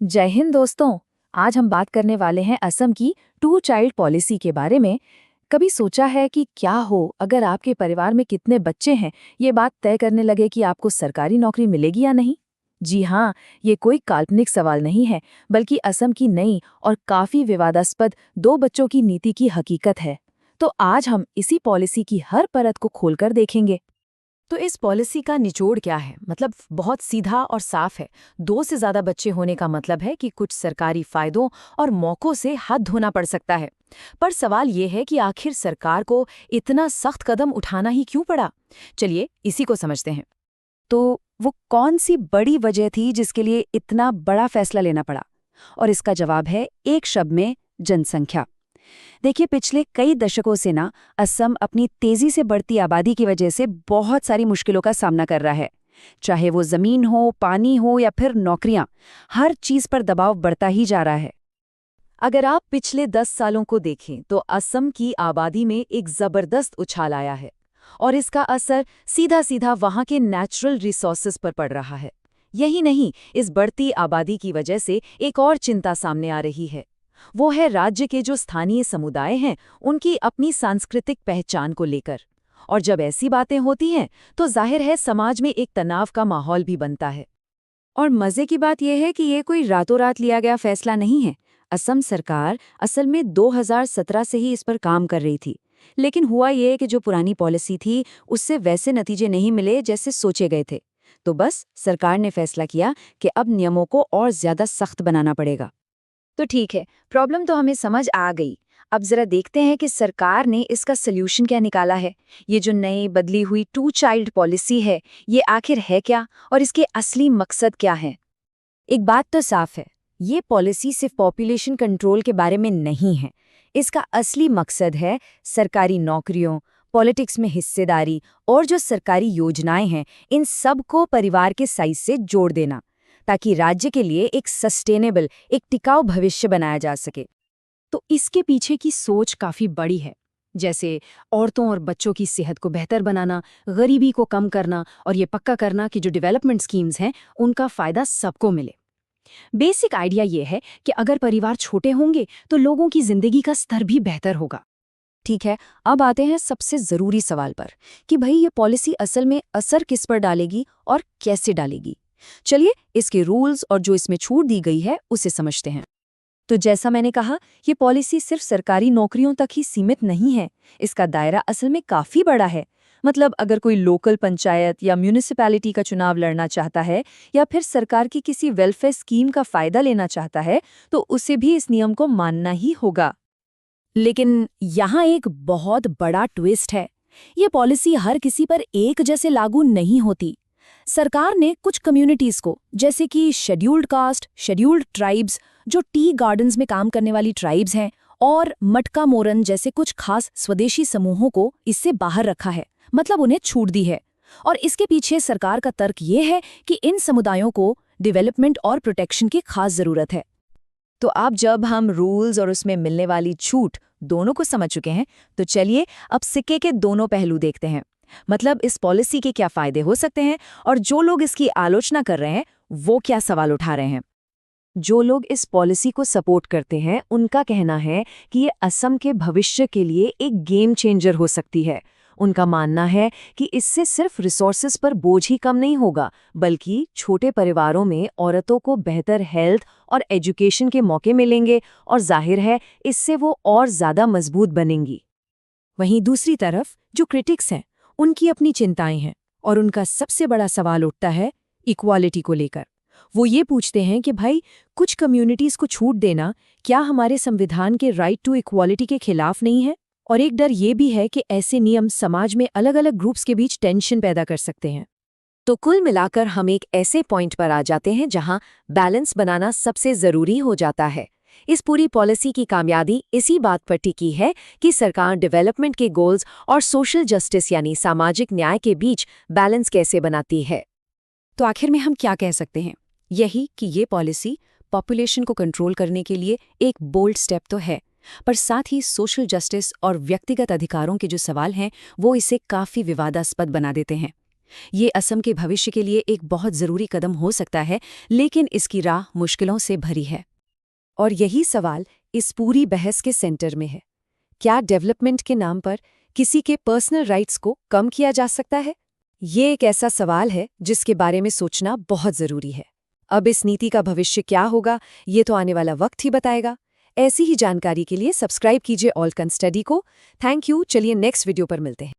जय हिंद दोस्तों। आज हम बात करने वाले हैं असम की टू चाइल्ड पॉलिसी के बारे में। कभी सोचा है कि क्या हो अगर आपके परिवार में कितने बच्चे हैं ये बात तय करने लगे कि आपको सरकारी नौकरी मिलेगी या नहीं? जी हाँ, ये कोई काल्पनिक सवाल नहीं है, बल्कि असम की नई और काफी विवादास्पद दो बच्चों की नीति की हकीकत है। तो आज हम इसी पॉलिसी की हर परत को खोलकर देखेंगे। तो इस पॉलिसी का निचोड़ क्या है? मतलब बहुत सीधा और साफ है। 2 से ज्यादा बच्चे होने का मतलब है कि कुछ सरकारी फायदों और मौकों से हाथ धोना पड़ सकता है। पर सवाल ये है कि आखिर सरकार को इतना सख्त कदम उठाना ही क्यों पड़ा? चलिए इसी को समझते हैं। तो वो कौन सी बड़ी वजह थी जिसके लिए इतना बड़ा फैसला लेना पड़ा? और इसका जवाब है एक शब्द में, जनसंख्या। देखिए, पिछले कई दशकों से ना असम अपनी तेजी से बढ़ती आबादी की वजह से बहुत सारी मुश्किलों का सामना कर रहा है। चाहे वो जमीन हो, पानी हो या फिर नौकरियां, हर चीज पर दबाव बढ़ता ही जा रहा है। अगर आप पिछले 10 सालों को देखें तो असम की आबादी में एक जबरदस्त उछाल आया है और इसका असर सीधा सीधा वहां के नेचुरल रिसोर्सेज पर पड़ रहा है। यही नहीं, इस बढ़ती आबादी की वजह से एक और चिंता सामने आ रही है। वो है राज्य के जो स्थानीय समुदाय हैं उनकी अपनी सांस्कृतिक पहचान को लेकर। और जब ऐसी बातें होती हैं तो जाहिर है समाज में एक तनाव का माहौल भी बनता है। और मजे की बात यह है कि ये कोई रातों रात लिया गया फैसला नहीं है। असम सरकार असल में 2017 से ही इस पर काम कर रही थी। लेकिन हुआ ये कि जो पुरानी पॉलिसी थी उससे वैसे नतीजे नहीं मिले जैसे सोचे गए थे। तो बस सरकार ने फैसला किया कि अब नियमों को और ज्यादा सख्त बनाना पड़ेगा। तो ठीक है, प्रॉब्लम तो हमें समझ आ गई। अब जरा देखते हैं कि सरकार ने इसका सल्यूशन क्या निकाला है। ये जो नई बदली हुई टू चाइल्ड पॉलिसी है, ये आखिर है क्या और इसके असली मकसद क्या है? एक बात तो साफ है, ये पॉलिसी सिर्फ पॉपुलेशन कंट्रोल के बारे में नहीं है। इसका असली मकसद है सरकारी नौकरियों, पॉलिटिक्स में हिस्सेदारी और जो सरकारी योजनाएं हैं, इन सब को परिवार के साइज से जोड़ देना, ताकि राज्य के लिए एक सस्टेनेबल, एक टिकाऊ भविष्य बनाया जा सके। तो इसके पीछे की सोच काफी बड़ी है, जैसे औरतों और बच्चों की सेहत को बेहतर बनाना, गरीबी को कम करना और ये पक्का करना कि जो डेवलपमेंट स्कीम्स हैं उनका फायदा सबको मिले। बेसिक आइडिया ये है कि अगर परिवार छोटे होंगे तो लोगों की जिंदगी का स्तर भी बेहतर होगा। ठीक है, अब आते हैं सबसे जरूरी सवाल पर कि भाई ये पॉलिसी असल में असर किस पर डालेगी और कैसे डालेगी। चलिए इसके रूल्स और जो इसमें छूट दी गई है उसे समझते हैं। तो जैसा मैंने कहा, ये पॉलिसी सिर्फ सरकारी नौकरियों तक ही सीमित नहीं है। इसका दायरा असल में काफी बड़ा है। मतलब अगर कोई लोकल पंचायत या म्यूनिसिपैलिटी का चुनाव लड़ना चाहता है या फिर सरकार की किसी वेलफेयर स्कीम का फायदा लेना चाहता है, तो उसे भी इस नियम को मानना ही होगा। लेकिन यहाँ एक बहुत बड़ा ट्विस्ट है। ये पॉलिसी हर किसी पर एक जैसे लागू नहीं होती। सरकार ने कुछ कम्युनिटीज को, जैसे कि शेड्यूल्ड कास्ट, शेड्यूल्ड ट्राइब्स, जो टी गार्डन्स में काम करने वाली ट्राइब्स हैं, और मटका मोरन जैसे कुछ खास स्वदेशी समूहों को इससे बाहर रखा है, मतलब उन्हें छूट दी है। और इसके पीछे सरकार का तर्क ये है कि इन समुदायों को डेवलपमेंट और प्रोटेक्शन की खास जरूरत है। तो अब जब हम रूल्स और उसमें मिलने वाली छूट दोनों को समझ चुके हैं, तो चलिए अब सिक्के के दोनों पहलू देखते हैं। मतलब इस पॉलिसी के क्या फायदे हो सकते हैं और जो लोग इसकी आलोचना कर रहे हैं वो क्या सवाल उठा रहे हैं। जो लोग इस पॉलिसी को सपोर्ट करते हैं उनका कहना है कि ये असम के भविष्य के लिए एक गेम चेंजर हो सकती है। उनका मानना है कि इससे सिर्फ रिसोर्सेज पर बोझ ही कम नहीं होगा, बल्कि छोटे परिवारों में औरतों को बेहतर हेल्थ और एजुकेशन के मौके मिलेंगे और जाहिर है इससे वो और ज़्यादा मजबूत बनेंगी। वहीं दूसरी तरफ जो क्रिटिक्स हैं उनकी अपनी चिंताएं हैं और उनका सबसे बड़ा सवाल उठता है इक्वालिटी को लेकर। वो ये पूछते हैं कि भाई, कुछ कम्युनिटीज को छूट देना क्या हमारे संविधान के राइट टू इक्वालिटी के खिलाफ नहीं है? और एक डर ये भी है कि ऐसे नियम समाज में अलग अलग ग्रुप्स के बीच टेंशन पैदा कर सकते हैं। तो कुल मिलाकर हम एक ऐसे पॉइंट पर आ जाते हैं जहां बैलेंस बनाना सबसे जरूरी हो जाता है। इस पूरी पॉलिसी की कामयाबी इसी बात पर टिकी है कि सरकार डेवलपमेंट के गोल्स और सोशल जस्टिस यानी सामाजिक न्याय के बीच बैलेंस कैसे बनाती है। तो आखिर में हम क्या कह सकते हैं? यही कि ये पॉलिसी पॉपुलेशन को कंट्रोल करने के लिए एक बोल्ड स्टेप तो है, पर साथ ही सोशल जस्टिस और व्यक्तिगत अधिकारों के जो सवाल हैं वो इसे काफ़ी विवादास्पद बना देते हैं। ये असम के भविष्य के लिए एक बहुत ज़रूरी कदम हो सकता है, लेकिन इसकी राह मुश्किलों से भरी है। और यही सवाल इस पूरी बहस के सेंटर में है। क्या डेवलपमेंट के नाम पर किसी के पर्सनल राइट्स को कम किया जा सकता है? ये एक ऐसा सवाल है जिसके बारे में सोचना बहुत ज़रूरी है। अब इस नीति का भविष्य क्या होगा, ये तो आने वाला वक्त ही बताएगा। ऐसी ही जानकारी के लिए सब्सक्राइब कीजिए ऑल कैन स्टडी को। Thank you. चलिए नेक्स्ट वीडियो पर मिलते हैं।